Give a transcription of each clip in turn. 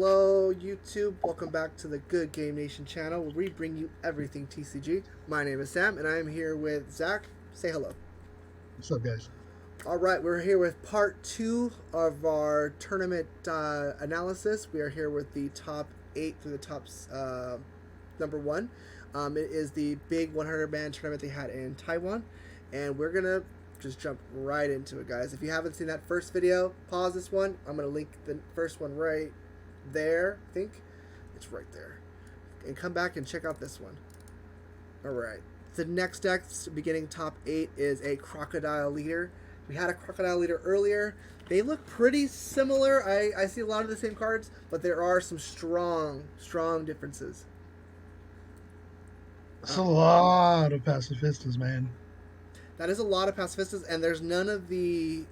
Hello, YouTube. Welcome back to the Good Game Nation channel where we bring you everything TCG. My name is Sam, and I am here with Zach. Say hello. What's up, guys? All right, we're here with part two of our tournament analysis. We are here with the top eight through the top number one. It is the big 100-man tournament they had in Taiwan, and we're gonna just jump right into it, guys. If you haven't seen that first video, pause this one. I'm gonna link the first one right there. I think it's right there, and come back and check out this one. All right. The next deck, beginning top eight, is a Crocodile leader. We had a Crocodile leader earlier. They look pretty similar. I see a lot of the same cards, but there are some strong differences. It's a lot of pacifistas, man. That is a lot of pacifistas, and there's none of the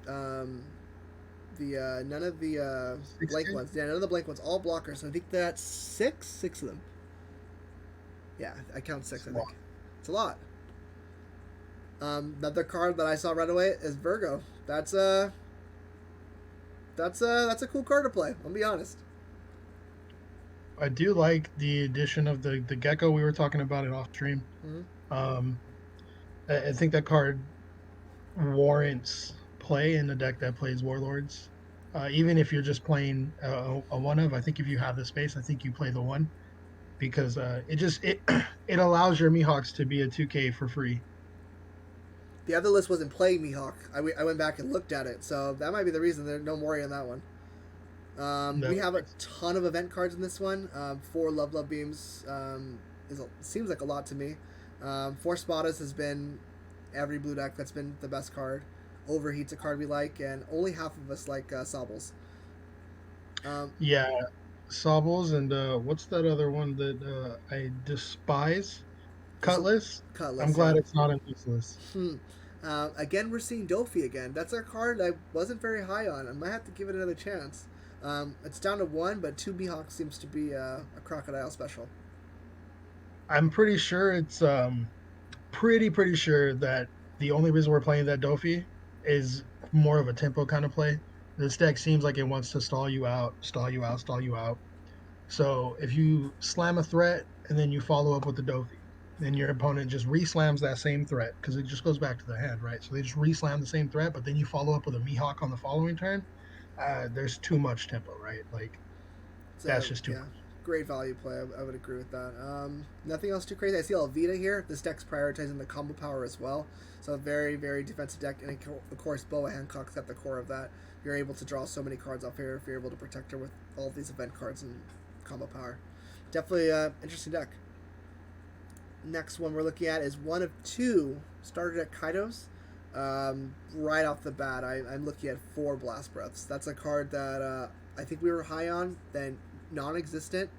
blank 16? ones. Yeah, none of the blank ones. All blockers. So I think that's six of them. Yeah, I count six. I think it's a lot. Another card that I saw right away is Virgo. That's a cool card to play. I'll be honest. I do like the addition of the gecko we were talking about it off stream. Mm-hmm. I think that card warrants play in a deck that plays Warlords. Even if you're just playing a one of, I think if you have the space, I think you play the one because it it allows your Mihawks to be a 2K for free. The other list wasn't playing Mihawk. I went back and looked at it, so that might be the reason there's no Mori on that one. We have a ton of event cards in this one. 4 Love Beams seems like a lot to me. 4 Spadas has been every blue deck. That's been the best card. Overheat's a card we like, and only half of us like Sobbles. Yeah, Sobbles and what's that other one that I despise? Cutlass. I'm Cutlass, glad yeah. it's not in this list. Again, we're seeing Dofi again. That's a card I wasn't very high on. I might have to give it another chance. It's down to 1, but 2 Mihawks seems to be a Crocodile special. I'm pretty sure it's pretty sure that the only reason we're playing that Dofi is more of a tempo kind of play. This deck seems like it wants to stall you out, stall you out, stall you out. So if you slam a threat and then you follow up with the Dofi, then your opponent just re-slams that same threat because it just goes back to the hand, right? So they just re-slam the same threat, but then you follow up with a Mihawk on the following turn. There's too much tempo, right? Like that's So, just too yeah, much. great value play. I would agree with that. Nothing else too crazy. I see Alvita here. This deck's prioritizing the combo power as well. So, a very defensive deck. And, of course, Boa Hancock's at the core of that. You're able to draw so many cards off here if you're able to protect her with all of these event cards and combo power. Definitely an interesting deck. Next one we're looking at is one of 2 started at Kaido's. Right off the bat, I'm looking at 4 Blast Breaths. That's a card that I think we were high on, then non-existent,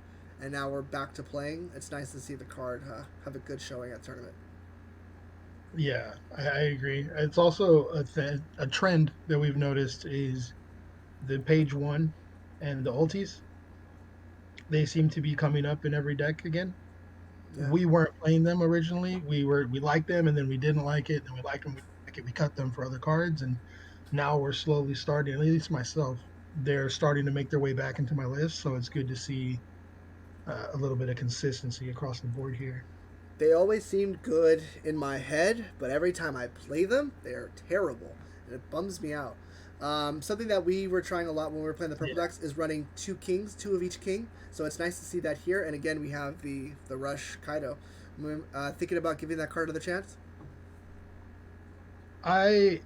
and now we're back to playing. It's nice to see the card have a good showing at tournament. Yeah, I agree. It's also a trend that we've noticed is the page one and the ultis. They seem to be coming up in every deck again. Yeah. We weren't playing them originally. We liked them and then we didn't like it. Then we liked them. We like it. We cut them for other cards, and now we're slowly starting. At least myself, they're starting to make their way back into my list. So it's good to see a little bit of consistency across the board here. They always seemed good in my head, but every time I play them, they are terrible, and it bums me out. Something that we were trying a lot when we were playing the purple Yeah. decks is running 2 kings, 2 of each king. So it's nice to see that here. And again, we have the Rush Kaido. Thinking about giving that card another chance. I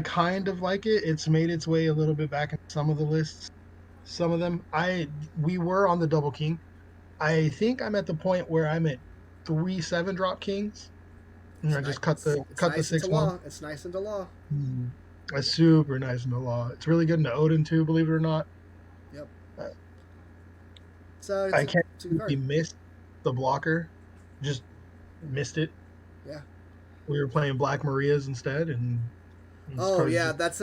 kind of like it. It's made its way a little bit back in some of the lists. Some of them. I We were on the double king. I think I'm at the point where I'm at 3/7 drop kings. And It's I nice. just cut the It's cut the nice into 6/1. law. It's nice into law. It's super nice in the law. It's really good in the Oden too, believe it or not. Yep. Uh, So I can't it's a good believe we card. missed the blocker. Just missed it. Yeah. We were playing Black Marias instead, and this Oh card's yeah, just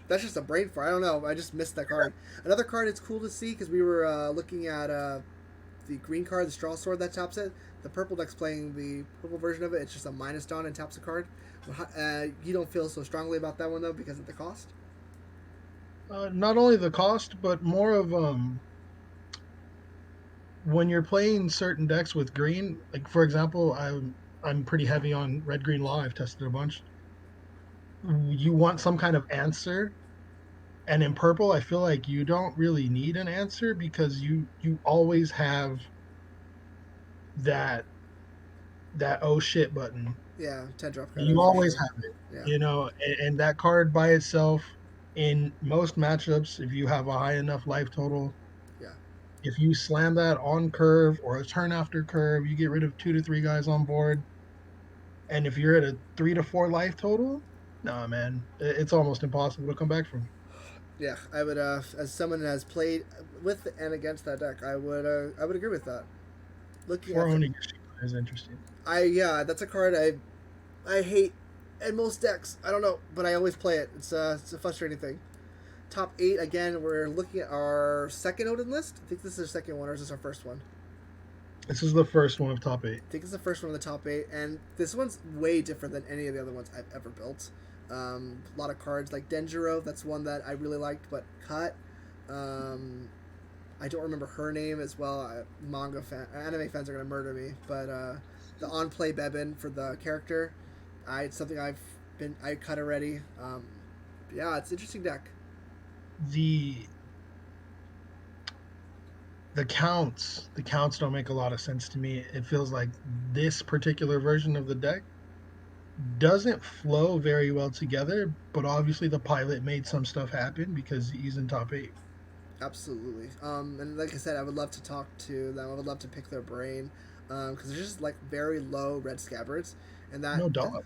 that's just a brain fart. I don't know. I just missed that card. Another card it's cool to see because we were looking at the green card, the straw sword that taps it. The purple deck's playing the purple version of it. It's just a minus dawn and taps a card. You don't feel so strongly about that one though because of the cost. not only the cost, but more of when you're playing certain decks with green, like for example, I'm pretty heavy on red green law. I've tested a bunch. You want some kind of answer, and in purple, I feel like you don't really need an answer because you always have that that oh shit button. Yeah, 10 drop Kaido You for always sure. have it, Yeah, you know, and that card by itself in most matchups, if you have a high enough life total, yeah. if you slam that on curve or a turn after curve, you get rid of 2 to 3 guys on board. And if you're at a 3 to 4 life total, nah, man, it's almost impossible to come back from. Yeah, I would, as someone who has played with and against that deck, I would agree with that. Looking For at the, Onigashima is interesting. yeah, that's a card I hate in most decks. I don't know, but I always play it. It's a frustrating thing. Top 8 again. We're looking at our second Odin list. I think this is our second one, or is this our first one? This is the first one of top 8. I think it's the first one of the top 8, and this one's way different than any of the other ones I've ever built. A lot of cards like Denjiro. That's one that I really liked, but cut. Um, I don't remember her name as well. Anime fans are gonna murder me, but the on play Bebin for the character, it's something I cut already. Yeah, it's an interesting deck. The the counts don't make a lot of sense to me. It feels like this particular version of the deck doesn't flow very well together, but obviously the pilot made some stuff happen because he's in top 8. Absolutely. And like I said, I would love to talk to them. I would love to pick their brain because they're just like very low red scabbards, and No dog.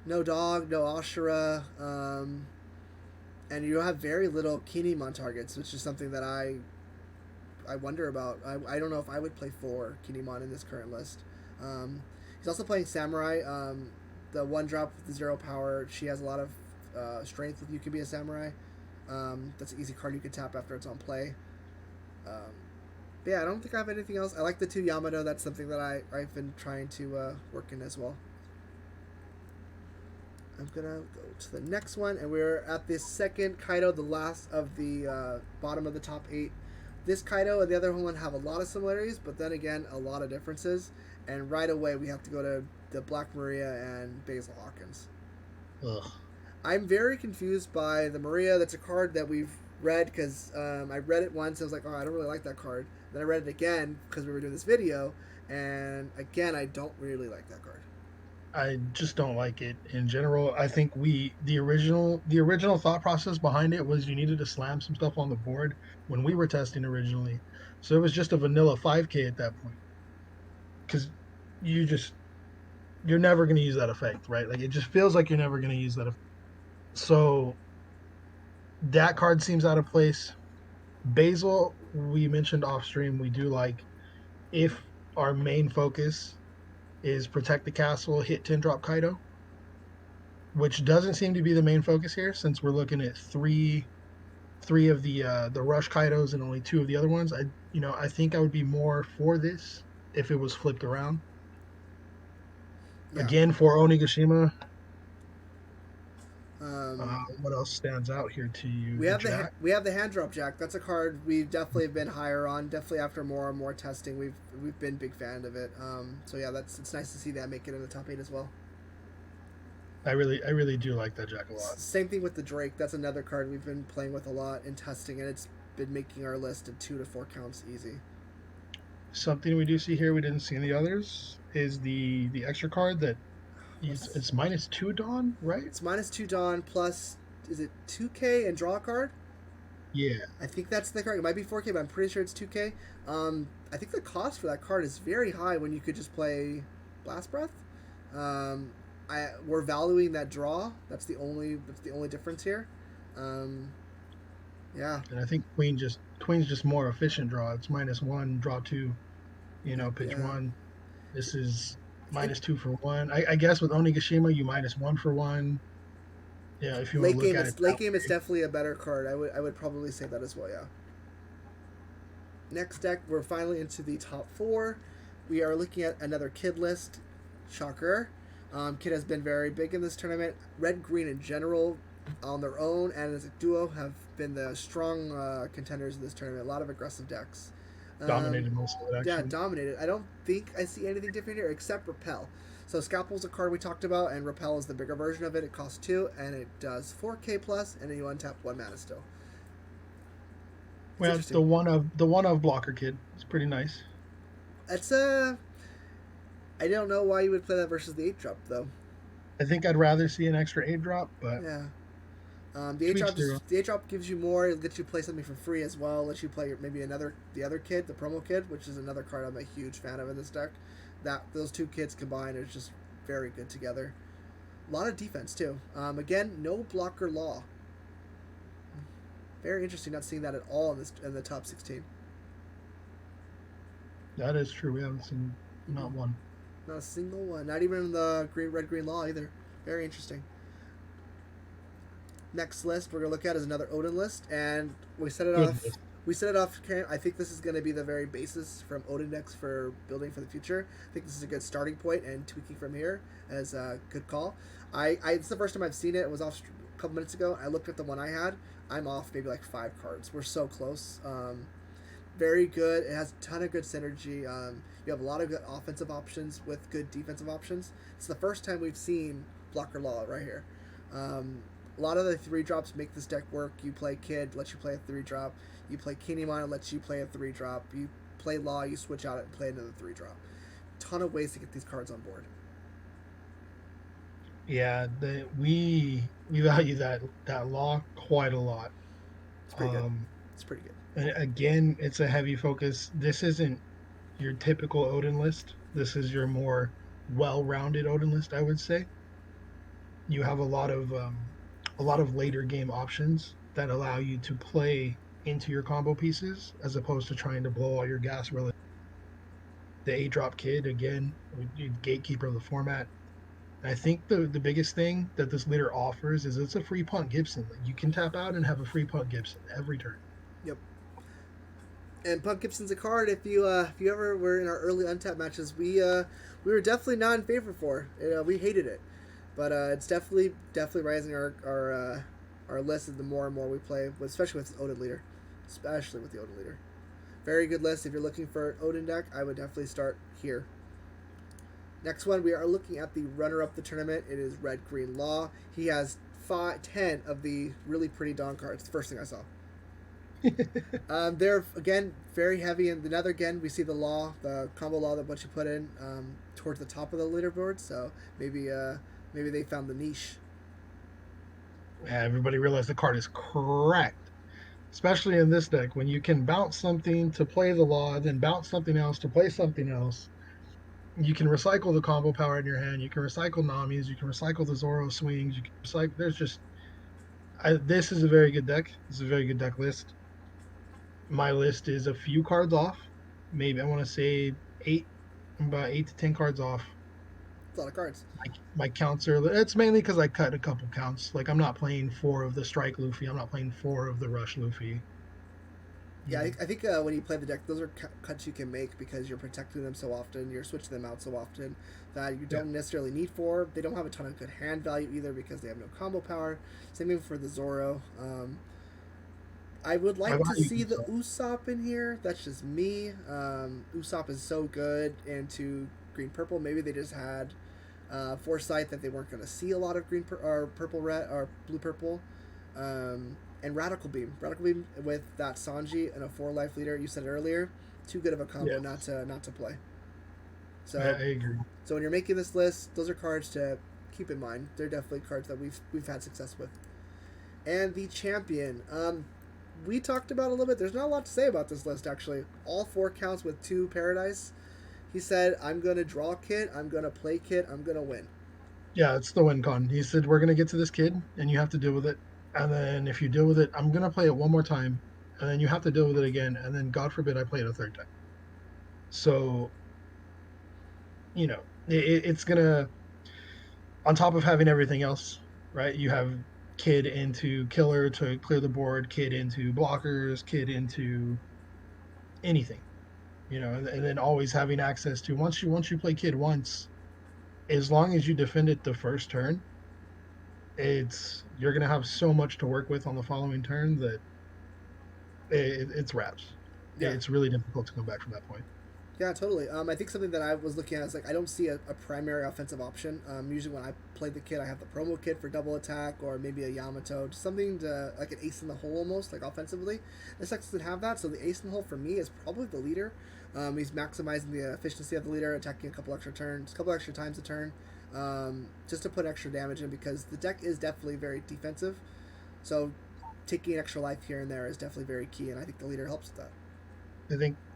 no dog, no Ashura, and you have very little Kinemon targets, which is something that I wonder about. I don't know if I would play for Kinemon in this current list. He's also playing Samurai. The one drop with the 0 power, she has a lot of strength with You Can Be a Samurai. That's an easy card you can tap after it's on play. Um, but yeah, I don't think I have anything else. I like the 2 Yamato. That's something that I've been trying to work in as well. I'm gonna go to the next one, and we're at the second Kaido, the last of the bottom of the top 8. This Kaido and the other one have a lot of similarities, but then again, a lot of differences. And right away, we have to go to the Black Maria and Basil Hawkins. Ugh. I'm very confused by the Maria. That's a card that we've read because I read it once. I was like, oh, I don't really like that card. Then I read it again because we were doing this video, and again, I don't really like that card. I just don't like it in general. I think the original thought process behind it was you needed to slam some stuff on the board when we were testing originally. So it was just a vanilla 5K at that point. Cuz you just you're never going to use that effect, right? Like it just feels like you're never going to use that effect. So that card seems out of place. Basil, we mentioned off stream, we do like if our main focus is protect the castle, hit 10 drop Kaido, which doesn't seem to be the main focus here since we're looking at three of the rush Kaidos and only 2 of the other ones. I think I would be more for this if it was flipped around. Yeah. Again, for Onigashima, Um, what else stands out here to you? The Jack. we have the hand drop jack. That's a card we've definitely been higher on. Definitely after more and more testing, we've been big fan of it. So yeah, that's it's nice to see that make it in the top 8 as well. I really do like that Jack a lot. Same thing with the Drake. That's another card we've been playing with a lot in testing, and it's been making our list at 2 to 4 counts easy. Something we do see here we didn't see in the others is the extra card that it's -2 Dawn, right? It's -2 Dawn plus, is it 2K and draw a card? Yeah, I think that's the card. It might be 4K, but I'm pretty sure it's 2K. I think the cost for that card is very high when you could just play Blast Breath. Um, we're valuing that draw. That's the only difference here. Um, yeah, and I think Queen's just more efficient draw. It's -1, draw 2, pitch yeah. 1. This is It, -2 for 1. I guess with Onigashima, you -1 for 1. Yeah, if you want to look at it late that game is way. definitely a better card. I would probably say that as well. Yeah. Next deck, we're finally into the top 4. We are looking at another Kid list. Shocker. Kid has been very big in this tournament. Red Green in general, on their own and as a duo, have been the strong contenders in this tournament. A lot of aggressive decks. Um, Dominated most of it yeah, actually. dominated. I don't think I see anything different here except Repel. So Scalpel's a card we talked about, and Repel is the bigger version of it. It costs 2, and it does 4K plus, and then you untap 1 mana still. It's Well, interesting. the one of blocker kid. It's pretty nice. It's I don't know why you would play that versus the 8 drop though. I think I'd rather see an extra 8 drop, but Yeah. The eight tweaks drop their own. just the eight drop gives you more. It lets you play something for free as well. Lets you play maybe the other kid, the promo kid, which is another card I'm a huge fan of in this deck. That those two kids combined is just very good together. A lot of defense too. Again, no blocker law. Very interesting. Not seeing that at all in this in the top 16. That is true. We haven't seen Mm-mm. not one. Not a single one. Not even the green law either. Very interesting. Next list we're gonna look at is another Oden list, and we set it Good off. list. We set it off. I think this is going to be the very basis from Oden decks for building for the future. I think this is a good starting point, and tweaking from here as a good call. It's the first time I've seen it. It was off a couple minutes ago. I looked at the one I had. I'm off maybe like 5 cards. We're so close. Very good. It has a ton of good synergy. You have a lot of good offensive options with good defensive options. It's the first time we've seen blocker law right here. A lot of the 3 drops make this deck work. You play Kid, lets you play a 3 drop. You play Kinemon, lets you play a 3 drop. You play Law, you switch out it and play another 3 drop. Ton of ways to get these cards on board. Yeah, we value that law quite a lot. It's pretty good. Um, It's pretty good. and again, it's a heavy focus. This isn't your typical Odin list. This is your more well-rounded Odin list, I would say. You have a lot of later game options that allow you to play into your combo pieces as opposed to trying to blow all your gas. Really, the 8 drop kid again, gatekeeper of the format. I think the biggest thing that this leader offers is it's a free punt Gibson. Like you can tap out and have a free punt Gibson every turn. Yep. And Pump Gibson's a card. If you ever were in our early Untap matches, we were definitely not in favor for. We hated it, but it's definitely rising our list the more and more we play, especially with Odin leader, especially with the Odin leader. Very good list. If you're looking for an Odin deck, I would definitely start here. Next one, we are looking at the runner-up the tournament. It is Red Green Law. He has 10 of the really pretty Dawn cards. The first thing I saw. They're again very heavy, and another again we see the combo law that what you put in towards the top of the leaderboard. So maybe they found the niche. Everybody realized the card is correct, especially in this deck when you can bounce something to play the law, then bounce something else to play something else. You can recycle the combo power in your hand. You can recycle Nami's. You can recycle the Zoro swings. You can recycle. There's just this is a very good deck. This is a very good deck list. My list is a few cards off. Maybe I want to say eight, about 8 to 10 cards off. It's a lot of cards. My counts are. It's mainly because I cut a couple counts. Like I'm not playing 4 of the Strike Luffy. I'm not playing 4 of the Rush Luffy. You Yeah, know. I think when you play the deck, those are cuts you can make because you're protecting them so often, you're switching them out so often that you Yeah. don't necessarily need for. They don't have a ton of good hand value either because they have no combo power. Same thing for the Zoro. I would I like to value see the Usopp. Usopp in here. That's just me. Usopp is so good into green purple. Maybe they just had foresight that they weren't going to see a lot of or purple red or blue purple. And Radical Beam with that Sanji and a 4 life leader. You said it earlier. Too good of a combo Yes, not to play. I So agree. so when you're making this list, those are cards to keep in mind. They're definitely cards that we've had success with. And the champion. We talked about a little bit. There's not a lot to say about this list actually. All 4 counts with 2 paradise. He said, "I'm gonna draw Kit. I'm gonna play Kit. I'm gonna win." Yeah, it's the win con. He said we're gonna get to this kid, and you have to deal with it. And then if you deal with it, I'm gonna play it one more time, and then you have to deal with it again. And then God forbid I play it a third time. So it's gonna on top of having everything else, right? You have kid into killer to clear the board, kid into blockers, kid into anything, and then always having access to once you play kid once, as long as you defend it the first turn, you're gonna have so much to work with on the following turn that it's wraps. Yeah. It's really difficult to come back from that point. Yeah, totally. I think something that I was looking at is like I don't see a primary offensive option. Usually when I play the kit, I have the promo kit for double attack or maybe a Yamato, just something to like an ace in the hole almost, like offensively. This deck doesn't have that, so the ace in the hole for me is probably the leader. He's maximizing the efficiency of the leader, attacking a couple extra turns, a couple extra times a turn, just to put extra damage in because the deck is definitely very defensive. So taking extra life here and there is definitely very key, and I think the leader helps with that.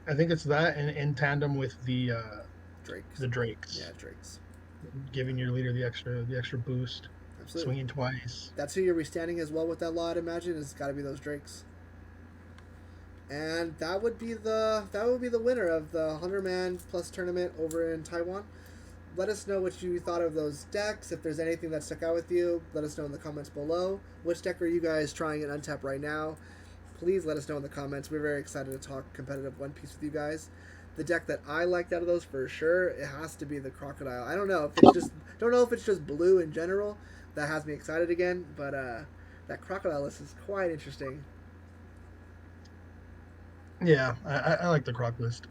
I think it's that in tandem with Drakes. the Yeah, drakes, Drakes. giving your leader the extra boost, Absolutely. swinging twice. That's who you're standing as well with that lot. I'd imagine it's got to be those Drakes, and that would be the winner of the 100-man plus tournament over in Taiwan. Let us know what you thought of those decks. If there's anything that stuck out with you, let us know in the comments below. Which deck are you guys trying at Untap right now? Please let us know in the comments. We're very excited to talk competitive One Piece with you guys. The deck that I liked out of those for sure, it has to be the Crocodile. I don't know if it's just blue in general that has me excited again, but that Crocodile list is quite interesting. Yeah, I like the croc list.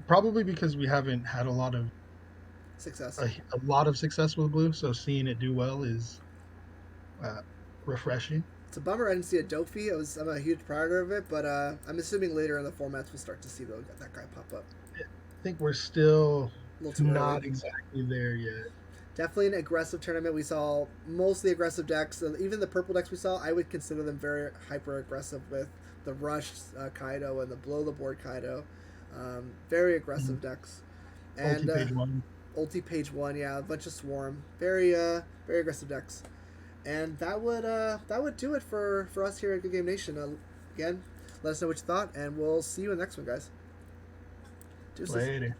Probably because we haven't had Success. a lot of success with blue, so seeing it do well is uh, refreshing. It's a bummer I didn't see a Dofi. I'm a huge prior of it, but I'm assuming later in the formats we'll start to see that guy pop up. I think we're still A little too early. not exactly there yet. Definitely an aggressive tournament. We saw mostly aggressive decks. Even the purple decks we saw, I would consider them very hyper aggressive with the rush Kaido and the blow the board Kaido. Very aggressive decks. Multi And page one. ulti page one, yeah, a bunch of swarm. Very aggressive decks. And that would do it for us here at Good Game Nation. Again, let us know what you thought, and we'll see you in the next one, guys. Deuces. Later.